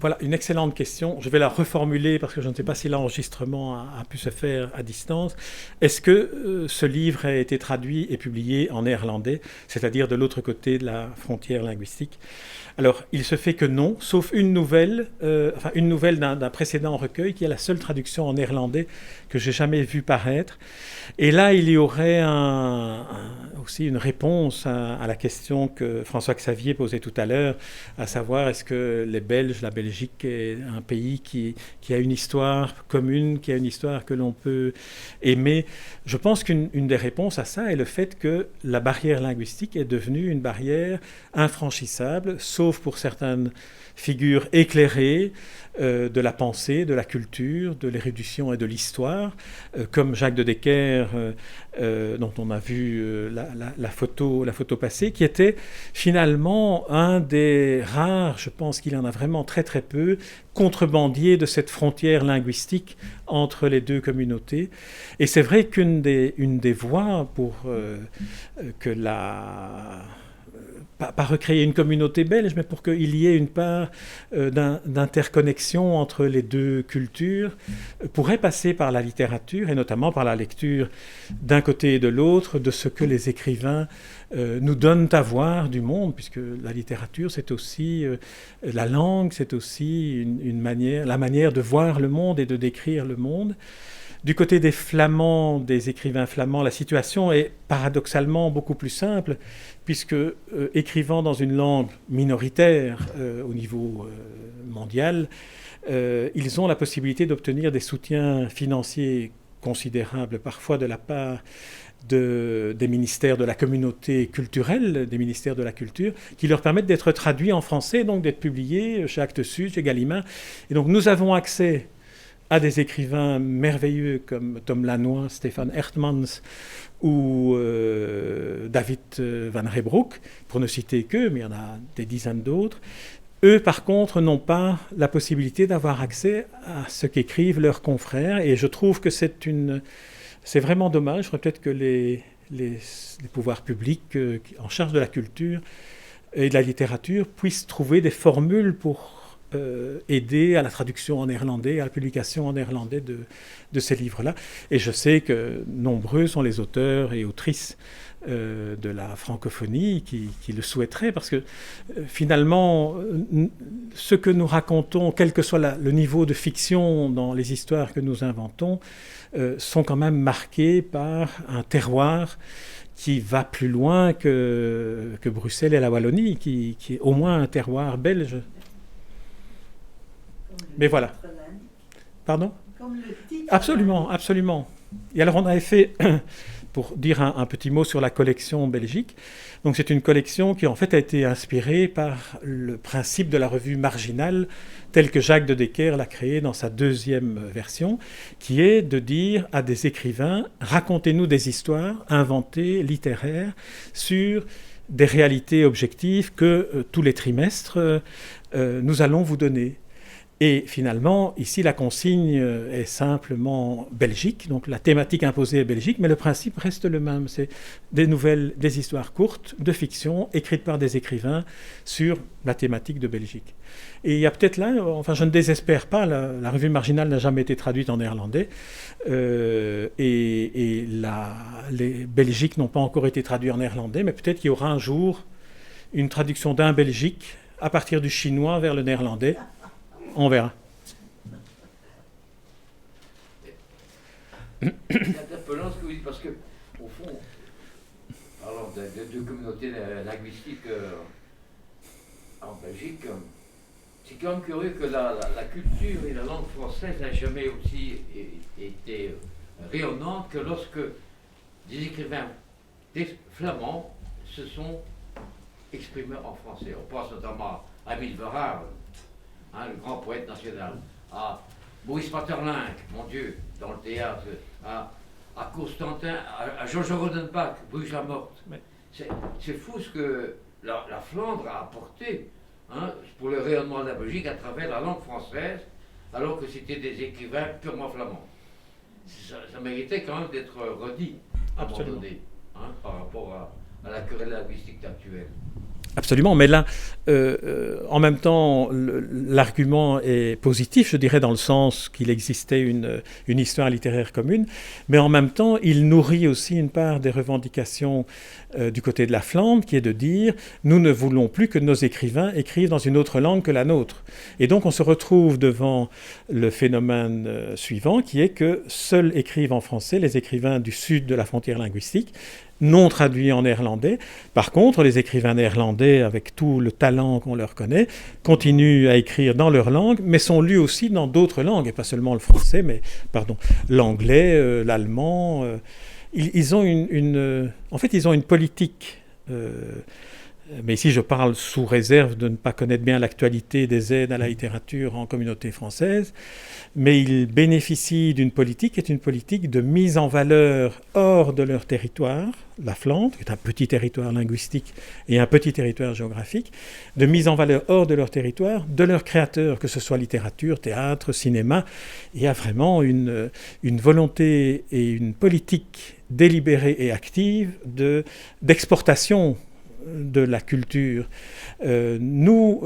voilà, une excellente question. Je vais la reformuler parce que je ne sais pas si l'enregistrement a pu se faire à distance. Est-ce que ce livre a été traduit et publié en néerlandais, c'est-à-dire de l'autre côté de la frontière linguistique ? Alors, il se fait que non, sauf une nouvelle d'un précédent recueil qui est la seule traduction en néerlandais que j'ai jamais vue paraître. Et là, il y aurait aussi une réponse à la question que François Xavier posait tout à l'heure, à savoir est-ce que les Belges, la Belgique est un pays qui a une histoire commune, qui a une histoire que l'on peut aimer. Je pense qu'une des réponses à ça est le fait que la barrière linguistique est devenue une barrière infranchissable, sauf pour certaines figures éclairées de la pensée, de la culture, de l'érudition et de l'histoire, comme Jacques de Decker, dont on a vu la photo passée, qui était finalement un des rares, je pense qu'il y en a vraiment très très peu, contrebandiers de cette frontière linguistique entre les deux communautés. Et c'est vrai qu'une des voies pour que pas recréer une communauté belge, mais pour qu'il y ait une part d'interconnexion entre les deux cultures, pourrait passer par la littérature, et notamment par la lecture d'un côté et de l'autre de ce que les écrivains nous donnent à voir du monde, puisque la littérature, c'est aussi la langue, c'est aussi la manière de voir le monde et de décrire le monde. Du côté des Flamands, des écrivains flamands, la situation est paradoxalement beaucoup plus simple, puisque écrivant dans une langue minoritaire au niveau mondial, ils ont la possibilité d'obtenir des soutiens financiers considérables, parfois de la part des ministères de la communauté culturelle, des ministères de la culture, qui leur permettent d'être traduits en français, donc d'être publiés chez Actes Sud, chez Gallimard. Et donc nous avons accès à des écrivains merveilleux comme Tom Lanois, Stéphane Hertmans ou David Van Reybrouck, pour ne citer qu'eux, mais il y en a des dizaines d'autres. Eux, par contre, n'ont pas la possibilité d'avoir accès à ce qu'écrivent leurs confrères, et je trouve que c'est vraiment dommage. Je crois peut-être que les les pouvoirs publics en charge de la culture et de la littérature puissent trouver des formules pour aider à la traduction en néerlandais, à la publication en néerlandais de ces livres-là. Et je sais que nombreux sont les auteurs et autrices de la francophonie qui le souhaiteraient, parce que finalement, ce que nous racontons, quel que soit le niveau de fiction dans les histoires que nous inventons, sont quand même marqués par un terroir qui va plus loin que Bruxelles et la Wallonie, qui est au moins un terroir belge. Mais voilà. Pardon ? Comme le titre. Absolument, absolument. Et alors on avait fait, pour dire un petit mot sur la collection Belgique, donc c'est une collection qui en fait a été inspirée par le principe de la revue marginale, tel que Jacques de Decker l'a créé dans sa deuxième version, qui est de dire à des écrivains, racontez-nous des histoires inventées, littéraires, sur des réalités objectives que tous les trimestres nous allons vous donner. Et finalement, ici, la consigne est simplement Belgique, donc la thématique imposée est Belgique, mais le principe reste le même. C'est des nouvelles, des histoires courtes, de fiction, écrites par des écrivains sur la thématique de Belgique. Et il y a peut-être là, enfin je ne désespère pas, la revue marginale n'a jamais été traduite en néerlandais, et les Belgiques n'ont pas encore été traduits en néerlandais, mais peut-être qu'il y aura un jour une traduction d'un Belgique à partir du chinois vers le néerlandais. On verra. C'est interpellant ce que vous dites, parce que, au fond, parlant de deux communautés linguistiques en Belgique, c'est quand même curieux que la culture et la langue française n'aient jamais aussi été rayonnantes que lorsque des écrivains flamands se sont exprimés en français. On pense notamment à Émile Verhaeren, le grand poète national, à Maurice Maeterlinck, mon Dieu, dans le théâtre, à Constantin, à Georges Rodenbach, Bruges la morte. Ouais. C'est fou ce que la Flandre a apporté pour le rayonnement de la Belgique à travers la langue française, alors que c'était des écrivains purement flamands. Ça méritait quand même d'être redit à un moment donné, par rapport à la querelle linguistique actuelle. Absolument, mais là, en même temps, l'argument est positif, je dirais, dans le sens qu'il existait une histoire littéraire commune, mais en même temps, il nourrit aussi une part des revendications du côté de la Flandre, qui est de dire « nous ne voulons plus que nos écrivains écrivent dans une autre langue que la nôtre ». Et donc, on se retrouve devant le phénomène suivant, qui est que seuls écrivent en français les écrivains du sud de la frontière linguistique, non traduits en néerlandais. Par contre, les écrivains néerlandais, avec tout le talent qu'on leur connaît, continuent à écrire dans leur langue, mais sont lus aussi dans d'autres langues, et pas seulement le français, mais l'anglais, l'allemand. Ils ont en fait, ils ont une politique. Mais ici, je parle sous réserve de ne pas connaître bien l'actualité des aides à la littérature en communauté française, mais ils bénéficient d'une politique qui est une politique de mise en valeur hors de leur territoire, la Flandre, qui est un petit territoire linguistique et un petit territoire géographique, de mise en valeur hors de leur territoire, de leurs créateurs, que ce soit littérature, théâtre, cinéma. Il y a vraiment une volonté et une politique délibérée et active d'exportation de la culture. Nous,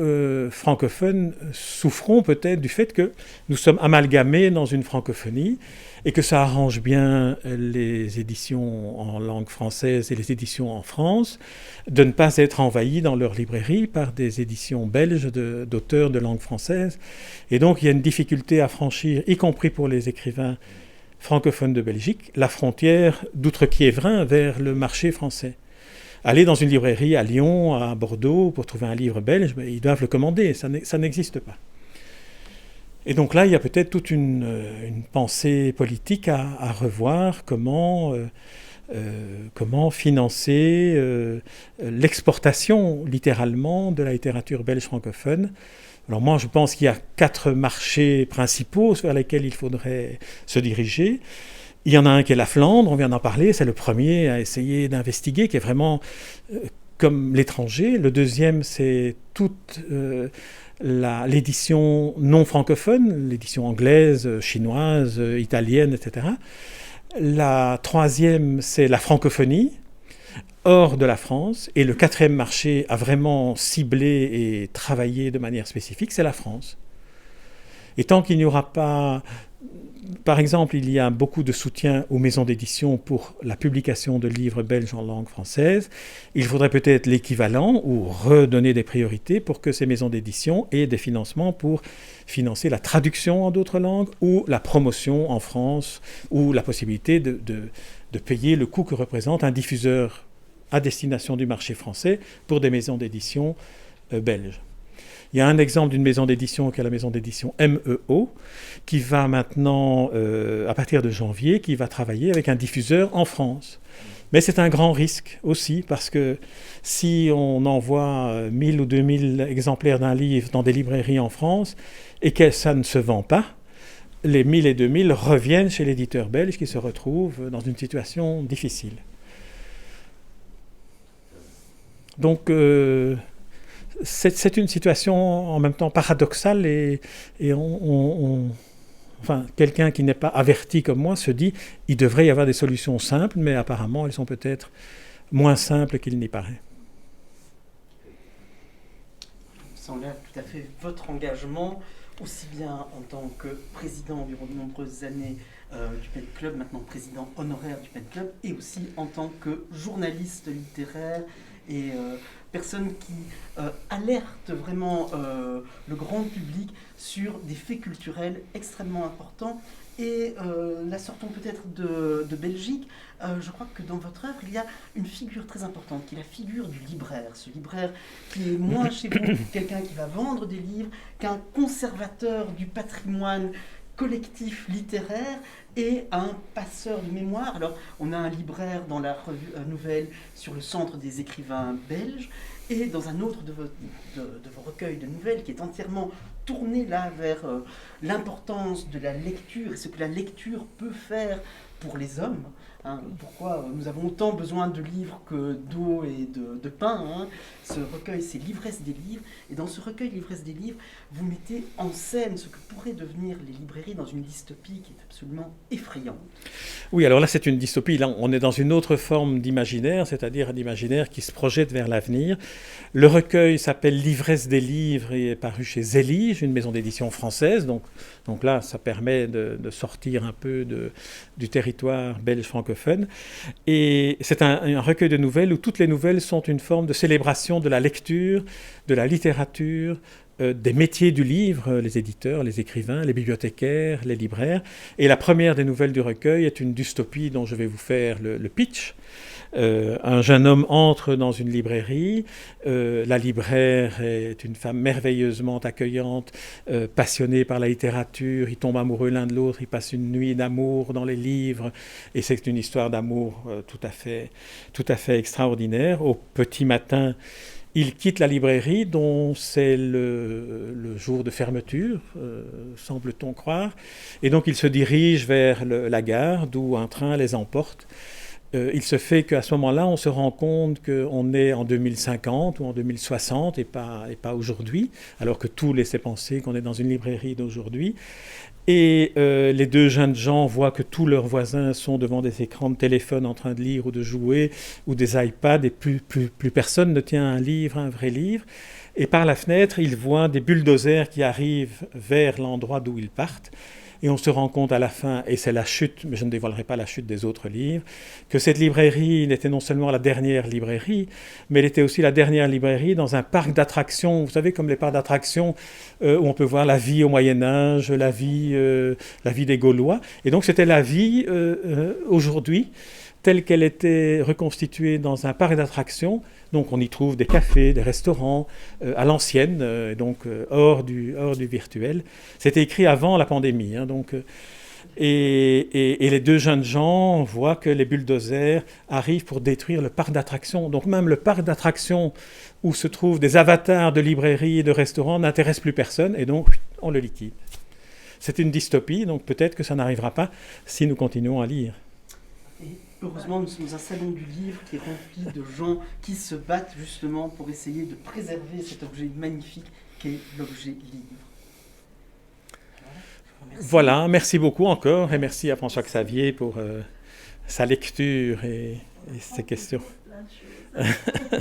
francophones, souffrons peut-être du fait que nous sommes amalgamés dans une francophonie et que ça arrange bien les éditions en langue française et les éditions en France de ne pas être envahis dans leur librairie par des éditions belges d'auteurs de langue française. Et donc il y a une difficulté à franchir, y compris pour les écrivains francophones de Belgique, la frontière d'Outre-Quiévrin vers le marché français. Aller dans une librairie à Lyon, à Bordeaux, pour trouver un livre belge, ils doivent le commander, ça n'existe pas. Et donc là, il y a peut-être toute une pensée politique à revoir, comment financer l'exportation, littéralement, de la littérature belge francophone. Alors moi, je pense qu'il y a 4 marchés principaux vers lesquels il faudrait se diriger. Il y en a un qui est la Flandre, on vient d'en parler, c'est le premier à essayer d'investiguer, qui est vraiment comme l'étranger. Le deuxième, c'est toute l'édition non francophone, l'édition anglaise, chinoise, italienne, etc. La troisième, c'est la francophonie, hors de la France. Et le quatrième marché à vraiment ciblé et travaillé de manière spécifique, c'est la France. Et tant qu'il n'y aura pas... Par exemple, il y a beaucoup de soutien aux maisons d'édition pour la publication de livres belges en langue française. Il faudrait peut-être l'équivalent ou redonner des priorités pour que ces maisons d'édition aient des financements pour financer la traduction en d'autres langues ou la promotion en France ou la possibilité de payer le coût que représente un diffuseur à destination du marché français pour des maisons d'édition belges. Il y a un exemple d'une maison d'édition qui est la maison d'édition MEO, qui va maintenant, à partir de janvier, qui va travailler avec un diffuseur en France. Mais c'est un grand risque aussi, parce que si on envoie 1000 ou 2000 exemplaires d'un livre dans des librairies en France et que ça ne se vend pas, les 1000 et 2000 reviennent chez l'éditeur belge qui se retrouve dans une situation difficile. Donc... c'est une situation en même temps paradoxale et enfin, quelqu'un qui n'est pas averti comme moi se dit il devrait y avoir des solutions simples, mais apparemment elles sont peut-être moins simples qu'il n'y paraît. Ça enlève tout à fait votre engagement, aussi bien en tant que président durant de nombreuses années du Pen Club, maintenant président honoraire du Pen Club, et aussi en tant que journaliste littéraire et personne qui alerte vraiment le grand public sur des faits culturels extrêmement importants. Et là, sortons peut-être de Belgique. Je crois que dans votre œuvre, il y a une figure très importante, qui est la figure du libraire. Ce libraire qui est moins chez vous quelqu'un qui va vendre des livres qu'un conservateur du patrimoine collectif littéraire et un passeur de mémoire. Alors, on a un libraire dans la revue Nouvelle sur le Centre des écrivains belges, et dans un autre de vos recueils de nouvelles qui est entièrement tourné là vers l'importance de la lecture et ce que la lecture peut faire pour les hommes. Hein, pourquoi nous avons autant besoin de livres que d'eau et de pain. Hein. Ce recueil, c'est L'ivresse des livres. Et dans ce recueil, L'ivresse des livres, vous mettez en scène ce que pourraient devenir les librairies dans une dystopie qui est absolument effrayante. Oui, alors là, c'est une dystopie. Là, on est dans une autre forme d'imaginaire, c'est-à-dire un imaginaire qui se projette vers l'avenir. Le recueil s'appelle L'ivresse des livres et est paru chez Zélige, une maison d'édition française. Donc là, ça permet de sortir un peu du territoire belge francophone. Et c'est un recueil de nouvelles où toutes les nouvelles sont une forme de célébration de la lecture, de la littérature, des métiers du livre, les éditeurs, les écrivains, les bibliothécaires, les libraires. Et la première des nouvelles du recueil est une dystopie dont je vais vous faire le pitch. Un jeune homme entre dans une librairie. La libraire est une femme merveilleusement accueillante, passionnée par la littérature. Ils tombent amoureux l'un de l'autre. Ils passent une nuit d'amour dans les livres. Et c'est une histoire d'amour tout à fait extraordinaire. Au petit matin, il quitte la librairie dont c'est le jour de fermeture, semble-t-on croire. Et donc il se dirige vers la gare d'où un train les emporte. Il se fait qu'à ce moment-là, on se rend compte qu'on est en 2050 ou en 2060 et pas aujourd'hui, alors que tout laissait penser qu'on est dans une librairie d'aujourd'hui. Et les deux jeunes gens voient que tous leurs voisins sont devant des écrans de téléphone en train de lire ou de jouer, ou des iPads, et plus personne ne tient un livre, un vrai livre. Et par la fenêtre, ils voient des bulldozers qui arrivent vers l'endroit d'où ils partent. Et on se rend compte à la fin, et c'est la chute, mais je ne dévoilerai pas la chute des autres livres, que cette librairie n'était non seulement la dernière librairie, mais elle était aussi la dernière librairie dans un parc d'attractions. Vous savez, comme les parcs d'attractions où on peut voir la vie au Moyen-Âge, la vie des Gaulois. Et donc c'était la vie aujourd'hui, telle qu'elle était reconstituée dans un parc d'attractions. Donc on y trouve des cafés, des restaurants à l'ancienne, hors du virtuel. C'était écrit avant la pandémie. Hein, et les deux jeunes gens voient que les bulldozers arrivent pour détruire le parc d'attractions. Donc même le parc d'attractions où se trouvent des avatars de librairies et de restaurants n'intéresse plus personne, et donc on le liquide. C'est une dystopie, donc peut-être que ça n'arrivera pas si nous continuons à lire. Heureusement, nous sommes un salon du livre qui est rempli de gens qui se battent justement pour essayer de préserver cet objet magnifique qu'est l'objet livre. Voilà, merci beaucoup encore et merci à François Xavier pour sa lecture et ses questions. Plein de choses.